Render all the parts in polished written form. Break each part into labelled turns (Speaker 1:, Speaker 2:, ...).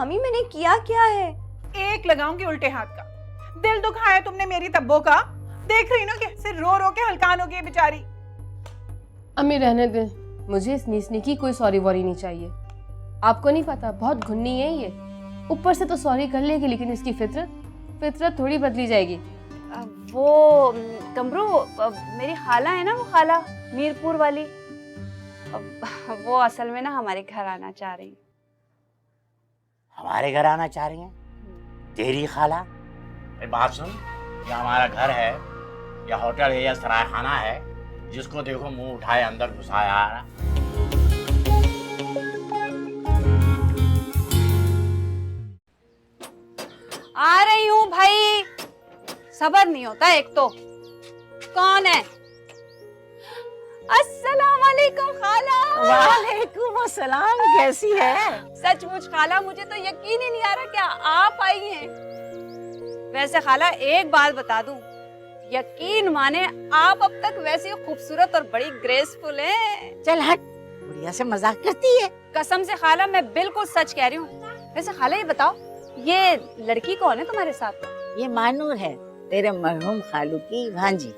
Speaker 1: भाभी मैंने किया क्या है?
Speaker 2: एक लगाऊंगी उल्टे हाथ का। दिल दुखाया तुमने मेरी तब्बो का। देख रही ना कैसे रो रो के हलकान हो गई बेचारी।
Speaker 3: अम्मी रहने दे, मुझे इस नीसनी की कोई सॉरी वॉरी नहीं चाहिए। आपको नहीं पता बहुत घुन्नी है ये। ऊपर से तो सॉरी कर लेगी लेकिन इसकी फितरत थोड़ी बदली जाएगी।
Speaker 4: वो कमरू, मेरी खाला है ना, वो खाला मीरपुर वाली, वो असल में ना हमारे घर आना चाह रही।
Speaker 5: हमारे घर आना चाह रही हैं? तेरी खाला? बात सुन, ये हमारा घर है या होटल है या सराय खाना है? जिसको देखो मुंह उठाए अंदर घुसाया आ रहा।
Speaker 4: आ रही हूँ भाई, सबर नहीं होता एक तो। कौन है? अस्सलाम वालेकुम खाला।
Speaker 6: वालेकुम अस्सलाम, कैसी है?
Speaker 4: सचमुच खाला, मुझे तो यकीन ही नहीं आ रहा क्या आप आई हैं। वैसे खाला एक बात बता दूं, यकीन माने आप अब तक वैसी खूबसूरत और बड़ी ग्रेसफुल हैं।
Speaker 6: चल हट, बुढ़िया से मजाक करती है।
Speaker 4: कसम से खाला मैं बिल्कुल सच कह रही हूँ। वैसे खाला ये बताओ, ये लड़की कौन है तुम्हारे साथ?
Speaker 6: ये मानूर है, तेरे मरहूम खालू की भांजी।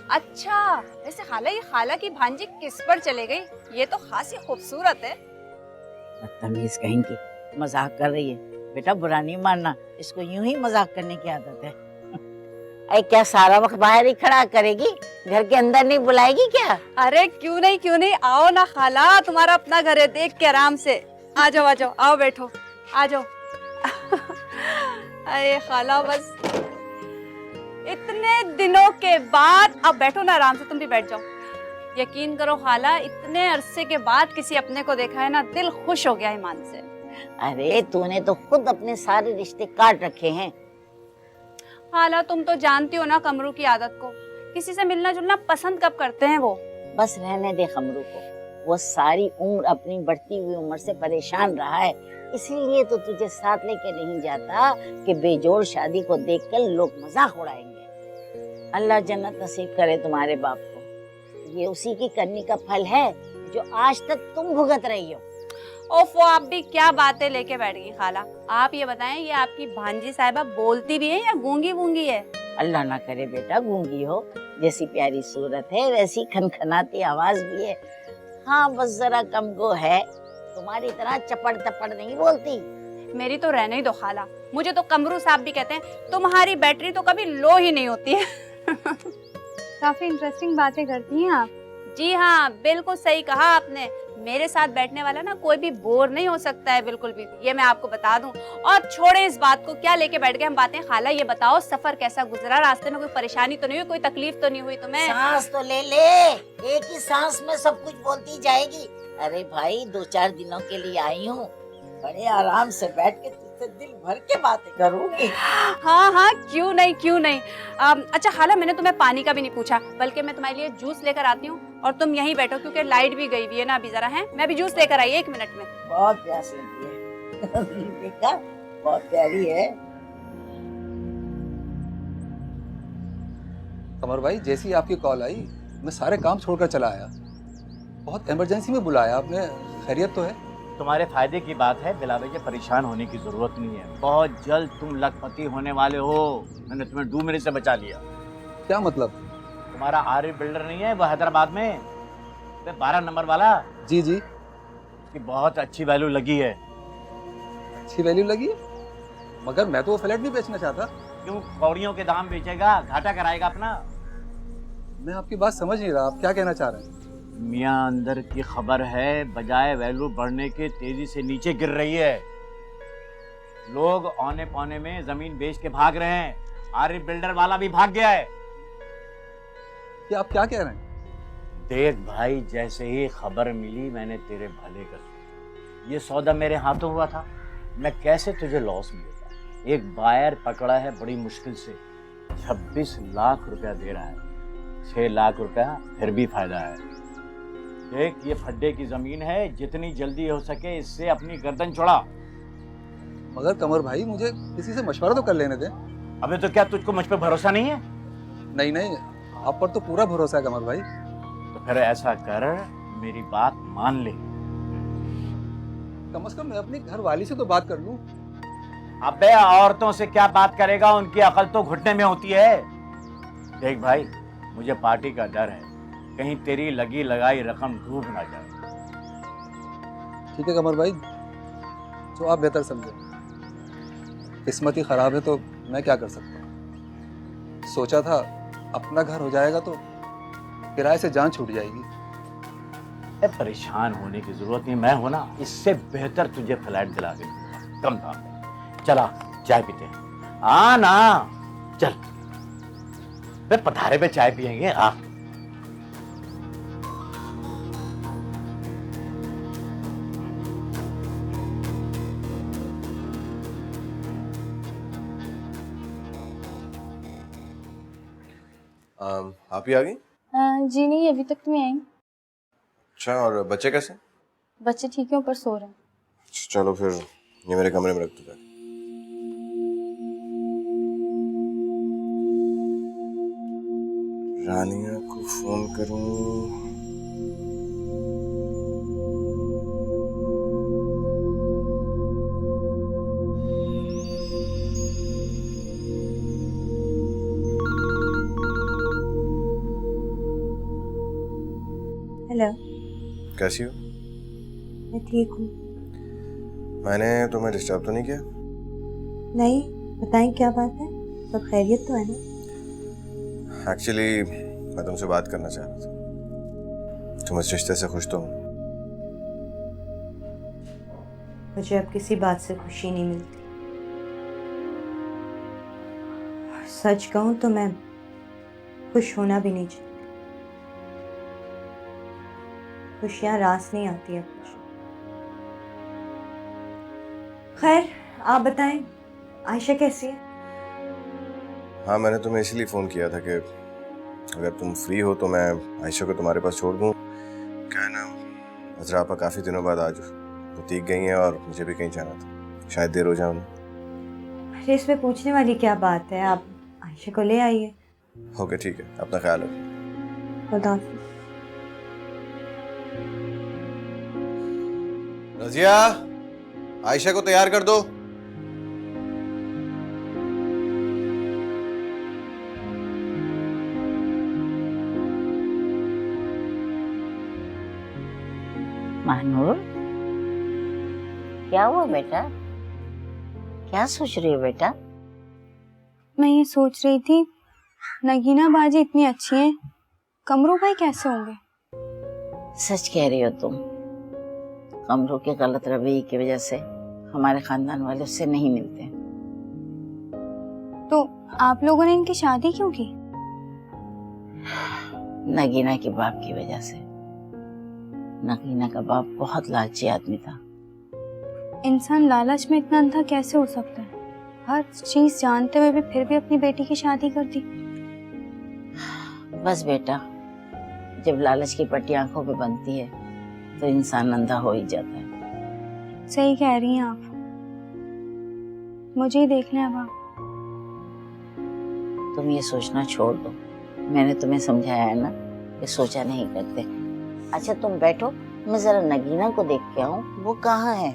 Speaker 4: अच्छा, वैसे खाला ये खाला की भांजी किस पर चले गई? ये तो खासी खूबसूरत है।
Speaker 6: बदतमीज कहेंगी, मजाक कर रही है। बेटा बुरा नहीं मानना, इसको यूं ही मजाक करने की आदत है। अरे क्या सारा वक्त बाहर ही खड़ा करेगी, घर के अंदर नहीं बुलाएगी क्या?
Speaker 4: अरे क्यों नहीं, आओ ना खाला, तुम्हारा अपना घर है, देख के आराम से। आ जाओ, आओ बैठो, आ जाओ। अरे खाला बस इतने दिनों के बाद, अब बैठो ना आराम से, तुम भी बैठ जाओ। यकीन करो खाला, इतने अरसे के बाद किसी अपने को देखा है ना, दिल खुश हो गया ईमान से।
Speaker 6: अरे तूने तो खुद अपने सारे रिश्ते काट रखे हैं।
Speaker 4: खाला तुम तो जानती हो ना कमरू की आदत को, किसी से मिलना जुलना पसंद कब करते हैं वो।
Speaker 6: बस रहने दे कमरू को, वो सारी उम्र अपनी बढ़ती हुई उम्र से परेशान रहा है, इसीलिए तो तुझे साथ लेके नहीं जाता कि बेजोड़ शादी को देखकर लोग मजाक उड़ाएंगे। अल्लाह जन्नत नसीब करे तुम्हारे बाप को। ये उसी की करनी का फल है जो आज तक तुम भुगत रही हो।
Speaker 4: ओफो, आप भी क्या बातें लेके बैठ गई खाला। आप ये बताएं, ये आपकी भांजी साहिबा बोलती भी है या गूंगी वूंगी है?
Speaker 6: अल्लाह ना करे बेटा गूंगी हो, जैसी प्यारी सूरत है वैसी खनखनाती आवाज भी है। हाँ बस जरा कम गो है, तुम्हारी तरह चपड़ तपड़ नहीं बोलती।
Speaker 4: मेरी तो रहने ही दो खाला, मुझे तो कमरू साहब भी कहते हैं तुम्हारी बैटरी तो कभी लो ही नहीं होती है।
Speaker 7: काफी इंटरेस्टिंग बातें करती हैं आप।
Speaker 4: जी हाँ, बिल्कुल सही कहा आपने। मेरे साथ बैठने वाला ना कोई भी बोर नहीं हो सकता है बिल्कुल भी, ये मैं आपको बता दूं। और छोड़े इस बात को, क्या लेके बैठ गए हम बातें। खाला ये बताओ, सफर कैसा गुजरा? रास्ते में कोई परेशानी तो नहीं हुई, कोई तकलीफ तो नहीं हुई तुम्हें?
Speaker 6: सांस तो ले ले, एक ही सांस में सब कुछ बोलती जाएगी। अरे भाई 2-4 दिनों के लिए आई हूँ, बड़े आराम से बैठ के तुझसे दिल भर के बातें करूँगी।
Speaker 4: हाँ, क्यों नहीं। अच्छा खाला, मैंने तुम्हें पानी का भी नहीं पूछा, बल्कि मैं तुम्हारे लिए जूस लेकर आती हूँ और तुम यहीं बैठो, क्योंकि लाइट भी गई हुई है ना अभी जरा है। मैं भी जूस लेकर आई 1 मिनट में।
Speaker 6: बहुत प्यास लगी है। देखा, बहुत प्यारी है।
Speaker 8: कमर भाई, जैसी आपकी कॉल आई मैं सारे काम छोड़कर चला आया। बहुत इमरजेंसी में बुलाया आपने, खैरियत तो है?
Speaker 5: तुम्हारे फायदे की बात है, बिला वजह परेशान होने की जरूरत नहीं है। बहुत जल्द तुम लखपति होने वाले हो। मैंने तुम्हें डूबने से बचा लिया।
Speaker 8: क्या मतलब?
Speaker 5: तुम्हारा आरिफ बिल्डर नहीं है वो हैदराबाद में, 12 नंबर वाला?
Speaker 8: जी जी।
Speaker 5: उसकी बहुत अच्छी वैल्यू लगी है।
Speaker 8: अच्छी वैल्यू लगी? मगर मैं तो वो फ्लैट नहीं बेचना चाहता।
Speaker 5: क्यों कौड़ियों के दाम बेचेगा, घाटा कराएगा अपना?
Speaker 8: मैं आपकी बात समझ नहीं रहा, आप क्या कहना चाह रहे हैं?
Speaker 5: मियाँ अंदर की खबर है, बजाय वैल्यू बढ़ने के तेजी से नीचे गिर रही है। लोग औने पौने में जमीन बेच के भाग रहे हैं। आरिफ बिल्डर वाला भी भाग गया है।
Speaker 8: ये आप क्या कह रहे हैं?
Speaker 5: देख भाई, जैसे ही खबर मिली मैंने तेरे भले का सोचा। ये सौदा मेरे हाथों हुआ था, मैं कैसे तुझे लॉस में देता। एक बायर पकड़ा है बड़ी मुश्किल से, 26 लाख रुपया दे रहा है। 6 लाख रुपया फिर भी फायदा है। देख, ये फड्डे की जमीन है, जितनी जल्दी हो सके इससे अपनी गर्दन छुड़ा।
Speaker 8: मगर कमर भाई, मुझे किसी से मशवरा तो कर लेने दें।
Speaker 5: अबे तो क्या तुझको मुझ पे भरोसा नहीं है?
Speaker 8: नहीं, आप पर तो पूरा भरोसा है कमर भाई।
Speaker 5: तो फिर ऐसा कर, मेरी बात मान ले।
Speaker 8: कम से कम मैं अपनी घर वाली से तो बात कर लूं।
Speaker 5: अबे औरतों से क्या बात करेगा, उनकी अकल तो घुटने में होती है। देख भाई, मुझे पार्टी का डर है, कहीं तेरी लगी लगाई रकम डूब ना जाए।
Speaker 8: ठीक है कमर भाई, जो आप बेहतर समझे। किस्मत ही खराब है तो मैं क्या कर सकता हूँ। सोचा था अपना घर हो जाएगा तो किराए से जान छूट जाएगी।
Speaker 5: परेशान होने की जरूरत नहीं, मैं हूं ना, इससे बेहतर तुझे फ्लैट दिला के दूंगा, कम दाम में। चला चाय पीते हैं। आ ना, चल वे पधारे पे चाय पियेंगे। आ
Speaker 1: आप ही आ गई?
Speaker 7: जी नहीं, अभी तक तो मैं आई।
Speaker 1: अच्छा, और बच्चे कैसे?
Speaker 7: बच्चे ठीक है, ऊपर सो रहे हैं।
Speaker 1: चलो फिर ये मेरे कमरे में रख दो जाके। रानिया को फोन करूं?
Speaker 9: हेलो,
Speaker 1: कैसी हो?
Speaker 9: मैं ठीक हूँ।
Speaker 1: मैंने तुम्हें डिस्टर्ब तो नहीं किया?
Speaker 9: नहीं, बताएं क्या बात है? सब खैरियत तो है ना?
Speaker 1: एक्चुअली मैं तुमसे बात करना चाह रहा था। तुम इस रिश्ते से खुश तो हो?
Speaker 9: मुझे अब किसी बात से खुशी नहीं मिलती। सच कहूँ तो मैं खुश होना भी नहीं चाहती। खुशियाँ रास नहीं आती है कुछ। खैर, आप बताएं, आयशा कैसी है?
Speaker 1: हाँ, मैंने तुम्हें इसलिए फ़ोन किया था कि अगर तुम फ्री हो तो मैं आयशा को तुम्हारे पास छोड़ दूँ। क्या है ना, अजरा आपा काफ़ी दिनों बाद आज बुटीक गई हैं और मुझे भी कहीं जाना था, शायद देर हो जाए उन्हें।
Speaker 9: अरे इसमें पूछने वाली क्या बात है, आप आयशा को ले आइए।
Speaker 1: ओके ठीक है, अपना ख्याल रखो।
Speaker 9: खुदा हाफिज़।
Speaker 1: रजिया, आयशा को तैयार कर दो।
Speaker 6: महानूर, क्या हुआ बेटा? क्या सोच रही हो बेटा?
Speaker 7: मैं ये सोच रही थी, नगीना बाजी इतनी अच्छी हैं, कमरू भाई कैसे होंगे?
Speaker 6: सच कह रही हो तुम। कमरों के गलत रवैये की वजह से हमारे खानदान वाले उससे नहीं मिलते।
Speaker 7: तो आप लोगों ने इनकी शादी क्यों की?
Speaker 6: नगीना के बाप की वजह से। नगीना का बाप बहुत लालची आदमी था।
Speaker 7: इंसान लालच में इतना अंधा कैसे हो सकता है? हर चीज जानते हुए भी फिर भी अपनी बेटी की शादी कर दी।
Speaker 6: बस बेटा, जब लालच की पट्टी आंखों पे बनती है तो इंसान अंधा हो ही जाता है।
Speaker 7: सही कह रही हैं आप। मुझे ही देख लें अब आप।
Speaker 6: तुम ये सोचना छोड़ दो। मैंने तुम्हें समझाया है ना कि सोचा नहीं करते। अच्छा तुम बैठो, मैं जरा नगीना को देख के आऊं, वो कहाँ है?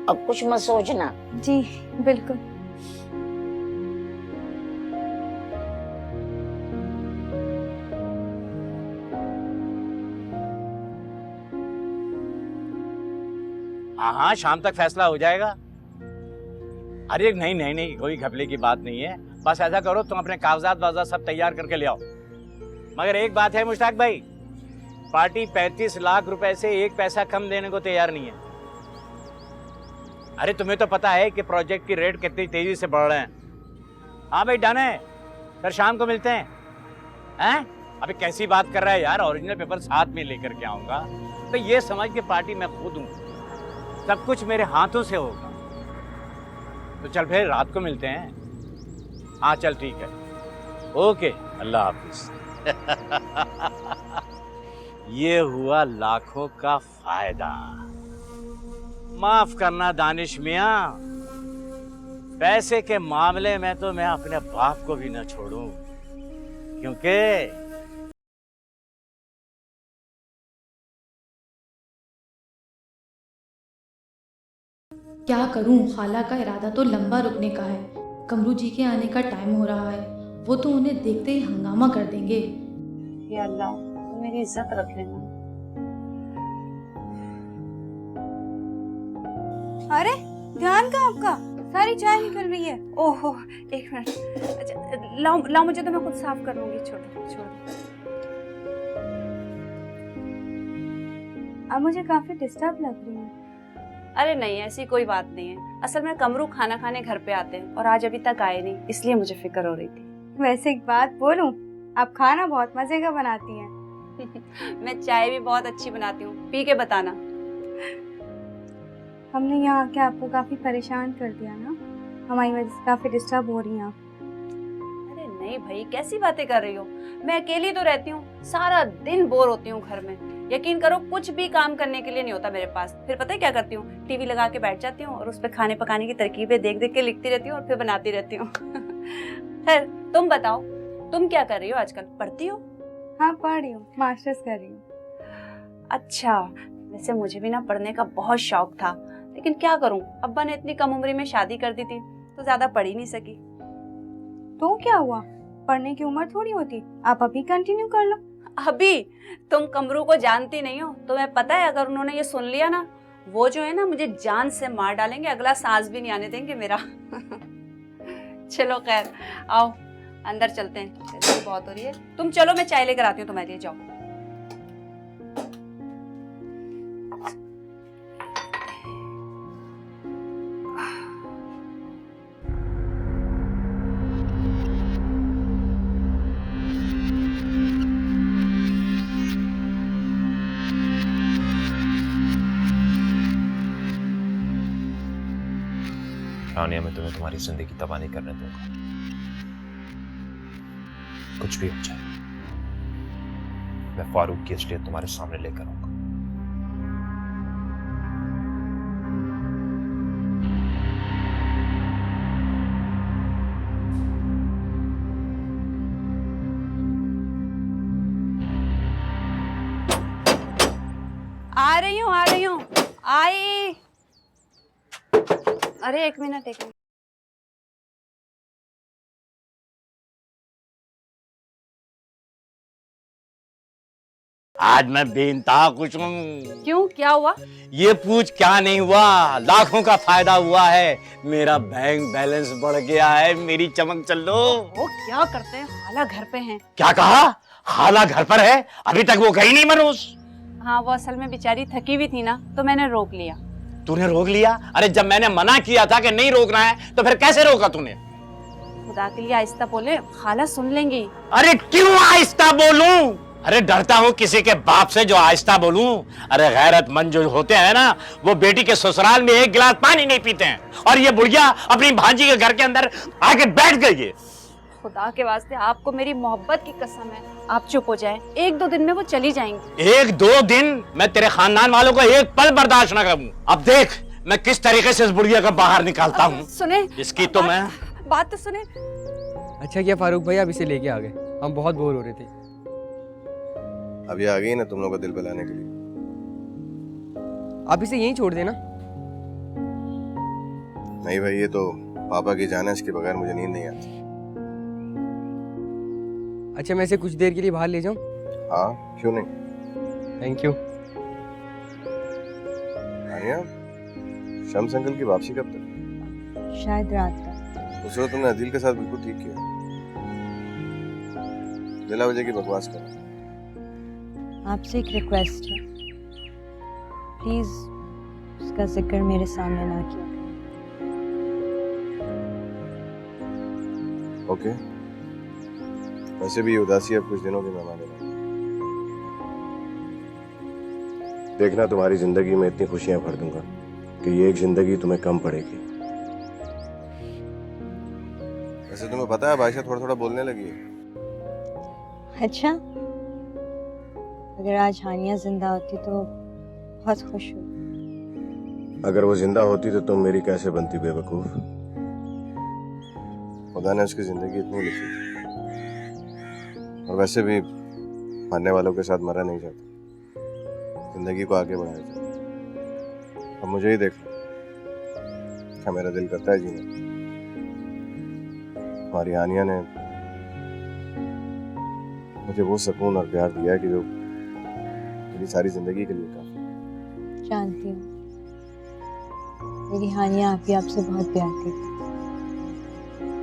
Speaker 6: अब कुछ मत सोचना।
Speaker 7: जी बिल्कुल।
Speaker 5: हाँ हाँ, शाम तक फैसला हो जाएगा। अरे नहीं नहीं नहीं, कोई घपले की बात नहीं है। बस ऐसा करो, तुम अपने कागजात वागजात सब तैयार करके ले आओ। मगर एक बात है मुश्ताक भाई, पार्टी 35 लाख रुपए से एक पैसा कम देने को तैयार नहीं है। अरे तुम्हें तो पता है कि प्रोजेक्ट की रेट कितनी तेजी से बढ़ रहे हैं। हाँ भाई डन है, फिर शाम को मिलते हैं। हैं? अबे कैसी बात कर रहा है यार, ओरिजिनल पेपर साथ में लेकर के आऊंगा। तो ये समझ के पार्टी मैं खुद हूँ, सब कुछ मेरे हाथों से होगा। तो चल फिर रात को मिलते हैं। हाँ चल ठीक है, ओके, अल्लाह हाफिज। ये हुआ लाखों का फायदा। माफ करना दानिश मियां, पैसे के मामले में तो मैं अपने बाप को भी न छोड़ूं, क्योंकि
Speaker 10: क्या करूं, खाला का इरादा तो लंबा रुकने का है। कमरू जी के आने का टाइम हो रहा है, वो तो उन्हें देखते ही हंगामा कर देंगे।
Speaker 4: या अल्लाह, मेरी इज्जत रख लेना।
Speaker 7: अरे ध्यान का आपका, सारी चाय निकल रही है।
Speaker 4: ओहो, एक मिनट। अच्छा लाओ लाओ, मुझे तो मैं खुद साफ कर लूंगी। छोड़ छोड़।
Speaker 7: अब मुझे काफी डिस्टर्ब लग रही है।
Speaker 4: अरे नहीं, ऐसी कोई बात नहीं है। असल में कमरू खाना खाने घर पे आते हैं और आज अभी तक आए नहीं, इसलिए मुझे फिक्र हो रही थी।
Speaker 7: वैसे एक बात बोलूं, आप खाना बहुत मजे का बनाती हैं।
Speaker 4: मैं चाय भी बहुत अच्छी बनाती हूँ, पी के बताना।
Speaker 7: हमने यहाँ आके आपको काफी परेशान कर दिया ना, हमारी वजह से काफी डिस्टर्ब हो रही हैं आप।
Speaker 4: अरे नहीं भाई, कैसी बातें कर रही हो? मैं अकेली तो रहती हूँ, सारा दिन बोर होती हूँ घर में। यकीन करो, कुछ भी काम करने के लिए नहीं होता मेरे पास। फिर पता है क्या करती हूँ? टीवी लगा के बैठ जाती हूँ और उस पर खाने पकाने की तरकीबें देख देख के लिखती रहती हूँ और फिर बनाती रहती हूँ। खैर, तुम बताओ, तुम क्या कर रही हो आजकल? पढ़ती हो?
Speaker 7: हाँ पढ़ रही हूँ, मास्टर्स कर रही हूँ।
Speaker 4: अच्छा, वैसे मुझे भी ना पढ़ने का बहुत शौक था, लेकिन क्या करूँ, अब्बा ने इतनी कम उम्र में शादी कर दी थी तो ज्यादा पढ़ ही नहीं सकी।
Speaker 7: तो क्या हुआ, पढ़ने की उम्र थोड़ी होती, आप अभी कंटिन्यू कर लो।
Speaker 4: अभी? तुम कमरू को जानती नहीं हो, तुम्हें पता है अगर उन्होंने ये सुन लिया ना, वो जो है ना मुझे जान से मार डालेंगे, अगला सांस भी नहीं आने देंगे मेरा। चलो खैर, आओ अंदर चलते हैं, गर्मी बहुत हो रही है। तुम चलो, मैं चाय लेकर आती हूँ तुम्हारे लिए, जाओ।
Speaker 11: रानिया, मैं तुम्हें तुम्हारी जिंदगी तबाह नहीं करने दूंगा, कुछ भी हो जाए। मैं फारूक की असलियत तुम्हारे सामने लेकर आऊंगा।
Speaker 4: आ रही हूँ, आई। अरे एक मिनट।
Speaker 5: आज मैं बेइंतहा खुश हूँ।
Speaker 4: क्यों, क्या हुआ?
Speaker 5: ये पूछ क्या नहीं हुआ, लाखों का फायदा हुआ है। मेरा बैंक बैलेंस बढ़ गया है, मेरी चमक चल लो।
Speaker 4: वो क्या करते हैं, खाला घर पे हैं।
Speaker 5: क्या कहा? खाला घर पर है? अभी तक वो गई नहीं मनोज?
Speaker 4: हाँ, वो असल में बेचारी थकी हुई थी ना, तो मैंने रोक लिया।
Speaker 5: तूने रोक लिया? अरे जब मैंने मना किया था कि नहीं रोकना है तो फिर कैसे रोका तूने?
Speaker 4: खुदा के लिए आहिस्ता बोले, खाला सुन लेंगी।
Speaker 5: अरे क्यों आहिस्ता बोलूं? अरे डरता हूँ किसी के बाप से जो आहिस्ता बोलूं। अरे गैरतमंद जो होते हैं ना, वो बेटी के ससुराल में एक गिलास पानी नहीं पीते हैं, और ये बुढ़िया अपनी भांजी के घर के अंदर आके बैठ गई है।
Speaker 4: खुदा के वास्ते, आपको मेरी मोहब्बत की कसम है, आप चुप हो जाएं। 1-2 दिन में वो चली जाएंगी।
Speaker 5: 1-2 दिन? मैं तेरे खानदान वालों को एक पल बर्दाश्त न करूं। अब देख मैं किस तरीके से इस बुढ़िया को बाहर निकालता हूँ।
Speaker 4: सुने,
Speaker 5: इसकी तो मैं
Speaker 4: बात तो सुने।
Speaker 12: अच्छा किया फारूक भाई, आप इसे लेके आ गए, हम बहुत बोर हो रहे थे।
Speaker 1: अब ये आ गई ना तुम लोगों को दिल बहलाने के लिए।
Speaker 12: आप इसे यहीं छोड़ देना।
Speaker 1: नहीं भाई, ये तो पापा की जान है, इसके बगैर मुझे नींद नहीं आती।
Speaker 12: अच्छा मैं इसे कुछ देर के लिए बाहर ले जाऊं?
Speaker 1: हाँ क्यों नहीं।
Speaker 12: Thank you.
Speaker 1: Aniya, Shams uncle की वापसी कब तक?
Speaker 9: शायद रात तक।
Speaker 1: उस वक्त तुमने अदील के साथ बिल्कुल ठीक किया। बिला वजह की बकवास करो।
Speaker 9: आपसे एक रिक्वेस्ट है, प्लीज उसका जिक्र मेरे सामने ना किया।
Speaker 1: ओके, वैसे भी ये उदासी अब कुछ दिनों की मेहमान है। देखना तुम्हारी जिंदगी में इतनी खुशियां भर दूंगा कि ये एक जिंदगी तुम्हें कम पड़ेगी। वैसे तुम्हें पता है आयशा थोड़ा थोड़ा बोलने लगी है।
Speaker 9: अच्छा, अगर आज हानिया जिंदा होती तो बहुत खुश होती।
Speaker 1: अगर वो जिंदा होती तो तुम मेरी कैसे बनती बेवकूफ। खुदा ने उसकी जिंदगी इतनी लिखी, और वैसे भी मरने वालों के साथ मरा नहीं जाता, जिंदगी को आगे बढ़ाया जाता। अब मुझे ही देख लो, क्या मेरा दिल करता है जीने। हमारी हानिया ने मुझे वो सुकून और प्यार दिया कि जो मेरी सारी जिंदगी के लिए काफी।
Speaker 9: जानती हूँ मेरी हानिया आपसे बहुत प्यार करती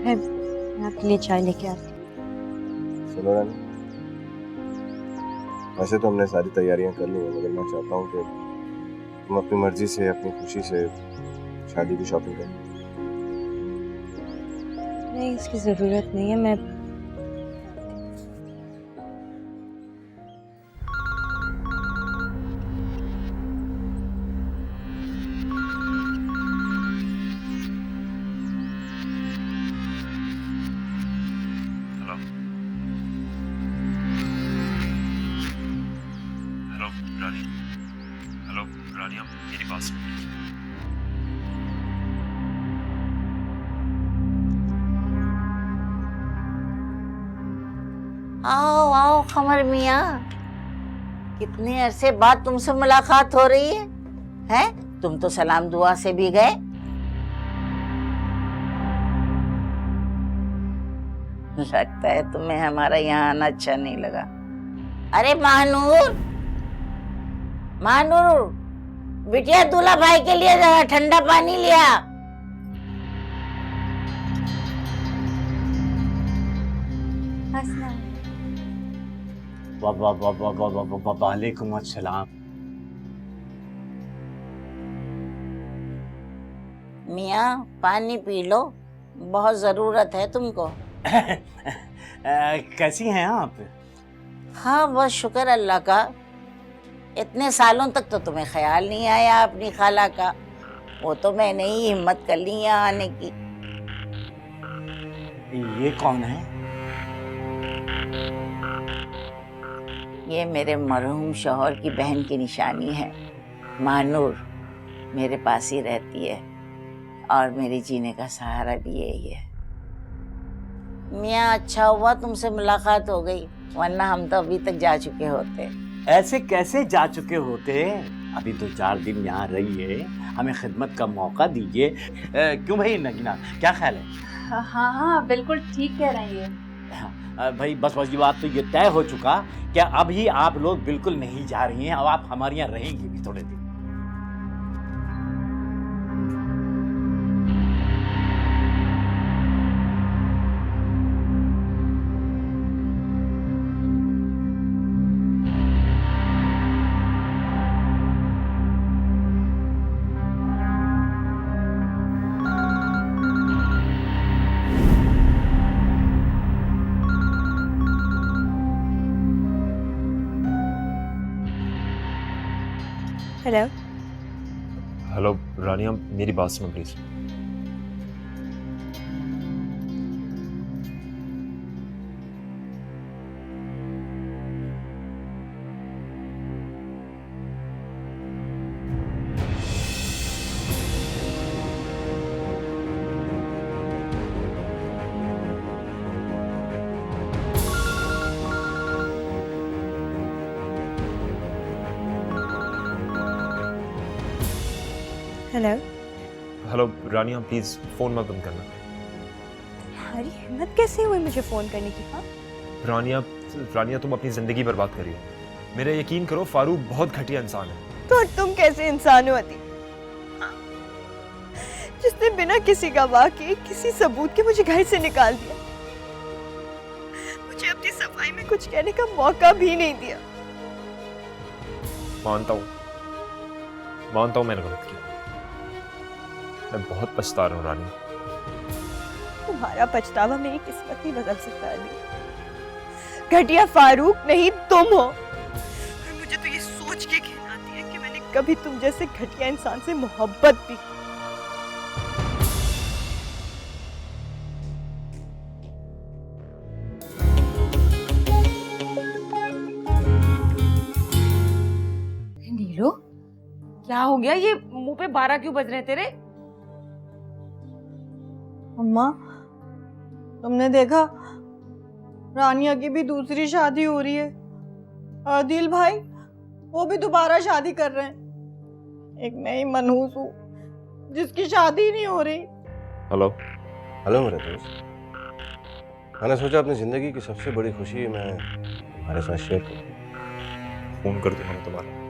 Speaker 9: है। मैं आपके लिए चाय लेके आती हूँ।
Speaker 1: सुनो रानी, वैसे तो हमने सारी तैयारियां कर ली हैं, मगर मैं चाहता हूँ कि तुम अपनी मर्जी से, अपनी खुशी से शादी की शॉपिंग करो।
Speaker 9: नहीं, इसकी ज़रूरत नहीं है। मैं
Speaker 11: हेलो रानिया, मेरी बात सुनो।
Speaker 6: आओ आओ कमर मियाँ, कितने अरसे बाद तुमसे मुलाकात हो रही है? हैं? तुम तो सलाम दुआ से भी गए। लगता है तुम्हें हमारा यहाँ आना अच्छा नहीं लगा। अरे महानूर, महानूर, बिटिया दूल्हा भाई के लिए जरा ठंडा पानी लिया।
Speaker 5: वालेकुम अस्सलाम।
Speaker 6: मियाँ पानी पी लो, बहुत जरूरत है तुमको।
Speaker 5: कैसी हैं आप?
Speaker 6: हाँ बस शुक्र अल्लाह का। इतने सालों तक तो तुम्हें ख्याल नहीं आया अपनी खाला का। वो तो मैंने ही हिम्मत कर ली यहाँ आने की।
Speaker 5: ये कौन है?
Speaker 6: ये मेरे मरहूम शौहर की बहन की निशानी है। मानूर मेरे पास ही रहती है और मेरे जीने का सहारा भी यही है। मियाँ अच्छा हुआ तुमसे मुलाकात हो गई, वरना हम तो अभी तक जा चुके होते।
Speaker 5: ऐसे कैसे जा चुके होते? अभी 2-4 दिन यहाँ रहिए, हमें खिदमत का मौका दीजिए। क्यों भाई नगीना, क्या ख्याल है?
Speaker 10: हाँ हाँ बिल्कुल ठीक कह रही है।
Speaker 5: भाई बस ये बात तो ये तय हो चुका कि अब ही आप लोग बिल्कुल नहीं जा रही हैं। अब आप हमारे यहाँ रहेंगे भी थोड़े दिन।
Speaker 9: हेलो
Speaker 11: हेलो रानिया, मेरी बात सुनो please.
Speaker 9: Hello
Speaker 11: hello Rania, please phone मत बंद करना।
Speaker 9: तुम्हारी हिम्मत कैसे हुई मुझे फोन करने की? हाँ
Speaker 11: रानिया तुम अपनी जिंदगी बर्बाद करिए। मेरा यकीन करो, फारूक बहुत घटिया इंसान है।
Speaker 9: तो तुम कैसे इंसान हो अति, जिसने बिना किसी गवाह के, किसी सबूत के मुझे घर से निकाल दिया, मुझे अपनी सफाई में कुछ कहने का मौका भी नहीं दिया।
Speaker 11: मानता हूँ मैंने गलत किया। मैं बहुत पछता रहा हूँ रानी।
Speaker 9: तुम्हारा पछतावा मेरी किस्मत नहीं बदल सकता अली। घटिया फारूक नहीं तुम हो। और मुझे तो ये सोच के घिन आती है कि मैंने कभी तुम जैसे घटिया इंसान से मोहब्बत भी।
Speaker 3: नीलो, क्या हो गया? ये मुंह पे 12 क्यों बज रहे तेरे?
Speaker 2: अम्मा, तुमने देखा रानिया की भी दूसरी शादी हो रही है। आदिल भाई वो भी दोबारा शादी कर रहे हैं। एक मैं ही मनहूस हूँ जिसकी शादी नहीं हो रही।
Speaker 11: हेलो।
Speaker 1: हेलो मेरे दोस्त, मैंने सोचा अपनी ज़िंदगी की सबसे बड़ी खुशी मैं तुम्हारे साथ शेयर करूँ।
Speaker 11: फ़ोन कर दूंगा मैं तुम्हारा।